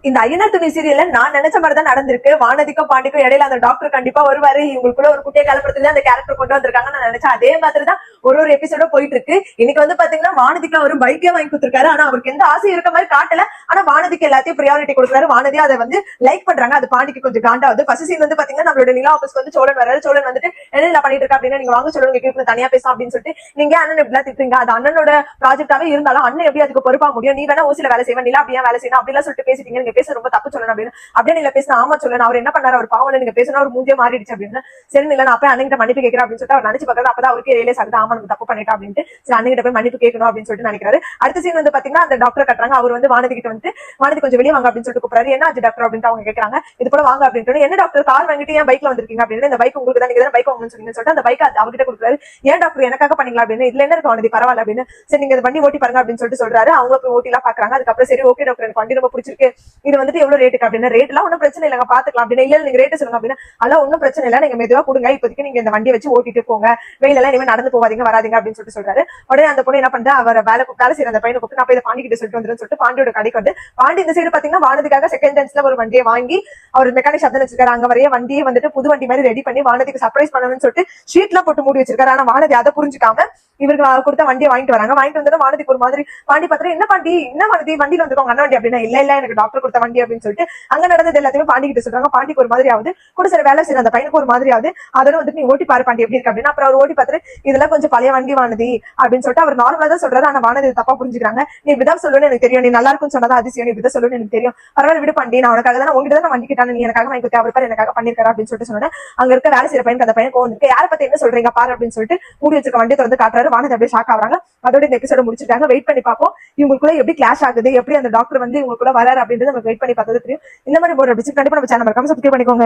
இந்த ஐயனார் துணை சீரியல்ல நான் நினைச்ச மாதிரி தான் நடந்திருக்கு. வானதிக்கும் பாண்டிக்கும் இடையில அந்த டாக்டர் கண்டிப்பா வருவாரு, இவங்களுக்குள்ள ஒரு குட்டிய கலப்படத்துல அந்த கேரக்டர் கொண்டு வந்திருக்காங்க நான் நினைச்சேன். அதே மாதிரி தான் ஒரு எபிசோட போயிட்டு இருக்கு. இன்னைக்கு வந்து பாத்தீங்கன்னா வானதிக்கு அவர் பைக்கே வாங்கி கொடுத்திருக்காரு. ஆனா அவருக்கு எந்த ஆசை இருக்க மாதிரி காட்டல. ஆனா வானதிக்கு எல்லாத்தையும் ப்ரியாரிட்டி கொடுக்குறாரு. வானதி அதை வந்து லைக் பண்றாங்க. அது பாண்டிக்கு கொஞ்சம் காண்டாவது. ஃபர்ஸ்ட் சீன் வந்து பாத்தீங்கன்னா நம்மளோட நிலா ஆபீஸ்க்கு வந்து சோழன் வராரு. சோழன் வந்துட்டு என்ன பண்ணிட்டு இருக்கா அப்படின்னா, நீங்க வாங்க சோழன் கேட்கணும் தனியா பேசலாம் அப்படின்னு சொல்லிட்டு, நீங்க அண்ணன் எப்படிலாம் திட்டுறீங்க, அது அண்ணனோட ப்ராஜெக்டாவே இருந்தாலும் அண்ணன் எப்படி அதுக்கு பொறுப்பா முடியும், நீ வேணா ஓசில வேலை செய்வேன், நிலா அப்படியே வேலை செய்யணும் அப்படிலாம் சொல்லிட்டு பேசிட்டீங்க, நீங்க பேச ரொம்ப தப்பு சொல்லணும் அப்படின்னு. அப்படியே நீங்க பேசினா ஆமா சொல்லணும், அவர் என்ன பண்ணாரு, அவர் பாவம் நீங்க பேசினா ஒரு மூஞ்சே மாறிடுச்சு அப்படின்னு. சரி இல்ல நான் அப்ப அண்ணன் மன்னிப்பு கேட்கிறேன் அப்படின்னு சொல்லிட்டு அவர் நினைச்சு பார்க்கறது. அப்பதான் அவருக்கு ரியலைஸ் ஆகுது, ஆமா நம்ம தப்பு பண்ணிட்டா அப்படின்ட்டு. சரி அண்ணன் போய் மன்னிப்பு கேட்கணும் அப்படின்னு சொல்லிட்டு நினைக்கிறாரு. அடுத்த சீன் வந்து பாத்தீங்கன்னா அந்த டாக்டர் கட்டுறாங்க. அவர் வந்து வானதி கிட்ட வந்து வானதி கொஞ்சம் வெளியே வாங்க அப்படின்னு சொல்லிட்டு கூப்பிடுறாரு. என்ன ஆச்சு டாக்டர் அப்படின்ட்டு அவங்க கேட்கறாங்க. இது போல வாங்க அப்படின்ட்டு. என்ன டாக்டர் கார் வாங்கிட்டு ஏன் பைக்ல வந்திருக்கீங்க அப்படின்னு. இந்த பைக் உங்களுக்கு தான், நீங்க தான் பைக் வாங்கணும்னு சொன்னீங்கன்னு சொல்லிட்டு அந்த பைக் அவர்கிட்ட கொடுக்குறாரு. ஏன் டாக்டர் எனக்காக பண்ணீங்களா அப்படின்னு. இதுல என்ன இருக்கு வானதி பரவாயில்ல அப்படின்னு. சரி நீங்க வண்டி ஓட்டி பாருங்க அப்படின்னு சொல்லிட்டு சொல்றாரு. அவங்க போய் ஓட்டி எல்லாம் பாக்குறாங்க. அதுக்கப்புறம் சரி ஓகே டாக்டர் எனக்கு வண்டி ரொம்ப பிடிச்சிருக்கு, இது வந்துட்டு எவ்வளவு ரேட்டுக்கு அப்படின்னு. ரேட் எல்லாம் ஒன்னும் பிரச்சனை இல்லைங்க பாத்துக்கலாம் அப்படின்னு. இல்ல நீங்க ரேட்டு சொல்லுங்க அப்படின்னு. அதெல்லாம் ஒன்னும் பிரச்சனை இல்ல, நீங்க மெதுவா கொடுங்க, இப்போதைக்கு நீங்க இந்த வண்டியை வச்சு ஓட்டிட்டு போங்க, வெயில எல்லாம் இனிமே நடந்து போவாதீங்க வராதீங்க அப்படின்னு சொல்லிட்டு சொல்றாரு. உடனே அந்த பொண்ணு என்ன பண்றா, அவர் வேலை செய்யற அந்த பையனை கூப்பிட்டு நான் போய் பாண்டி கிட்ட சொல்லிட்டு வந்துருன்னு சொல்லிட்டு பாண்டியோட கடைக்கு வந்து பாண்டி இந்த சைடு பாத்தீங்கன்னா வானதிக்காக செகண்ட் ஹேண்ட்ஸ்ல ஒரு வண்டியை வாங்கி அவர் மெக்கானிக் சப்தம் வச்சிருக்காரு. அங்க வரைய வண்டியை வந்துட்டு புது வண்டி மாதிரி ரெடி பண்ணி வானதிக்கு சர்ப்ரைஸ் பண்ணணும்னு சொல்லிட்டு ஷீட் எல்லாம் போட்டு மூடி வச்சிருக்காரு. ஆனா வானதி அதை புரிஞ்சுக்காம இவருக்கு கொடுத்த வண்டியை வாங்கிட்டு வராங்க. வாங்கிட்டு வந்து வானதிக்கு ஒரு மாதிரி பாண்டி பாத்திரம் என்ன பாண்டி என்ன வானதி வண்டியில வந்துருக்கோங்க அண்ணன் வண்டி அப்படின்னா. இல்ல இல்ல எனக்கு டாக்டர் கொடுத்த வண்டி அப்படின்னு சொல்லிட்டு அங்க நடந்தது எல்லாத்தையுமே பாண்டி கிட்ட சொல்றாங்க. பாண்டிக்கு ஒரு மாதிரி ஆகுது, கூட சில வேலை செய்யற அந்த பையனுக்கு ஒரு மாதிரி ஆகுது. அதோட வந்துட்டு நீ ஓட்டி பாரு பாண்டி எப்படி இருக்கு அப்படின்னு. அப்புறம் அவர் ஓட்டி பார்த்துட்டு இதெல்லாம் கொஞ்சம் பழைய வண்டி வானதி அப்படின்னு சொல்லிட்டு அவர் நார்மலா தான் சொல்றாரு. ஆனா வானதி தப்பா புரிஞ்சுக்கிறாங்க. நீ இப்படிதான் சொல்லணும்னு எனக்கு தெரியும், நீ நல்லா இருக்குன்னு சொன்னதா அதிசயம், நீ இப்படிதான் சொல்லணும்னு எனக்கு தெரியும், பரவாயில்ல விடு பாண்டி, நான் உனக்காக தான் உங்ககிட்ட தான் வண்டி கிட்டான, நீ எனக்காக வாங்கி கொடுத்து அவர் பாரு எனக்காக பண்ணிருக்காரு அப்படின்னு சொல்லிட்டு சொன்னேன். அங்க இருக்க வேலை செய்யற பையனுக்கு அந்த பையன் கோவம் யாரை பத்தி என்ன சொல்றீங்க பாரு அப்படின்னு சொல்லிட்டு மூடி வச்சிருக்க வண்டியை திறந்து காட்டுறாரு. வானதி அப்படியே ஷாக் ஆகுறாங்க. அதோட இந்த எபிசோட முடிச்சிட்டாங்க. வெயிட் பண்ணி பார்ப்போம் இவங்களுக்குள்ள எப்படி கிளாஷ் ஆகுது, எப்படி அந்த டாக்டர் வந்து இவங்களுக்குள்ள வராரு அப்படின்றது நமக்கு வெயிட் பண்ணி பார்த்தது தெரியும். இந்த மாதிரி போற கண்டிப்பா நம்ம சேனல் மறக்காம சப்ஸ்கிரைப் பண்ணிக்கோங்க.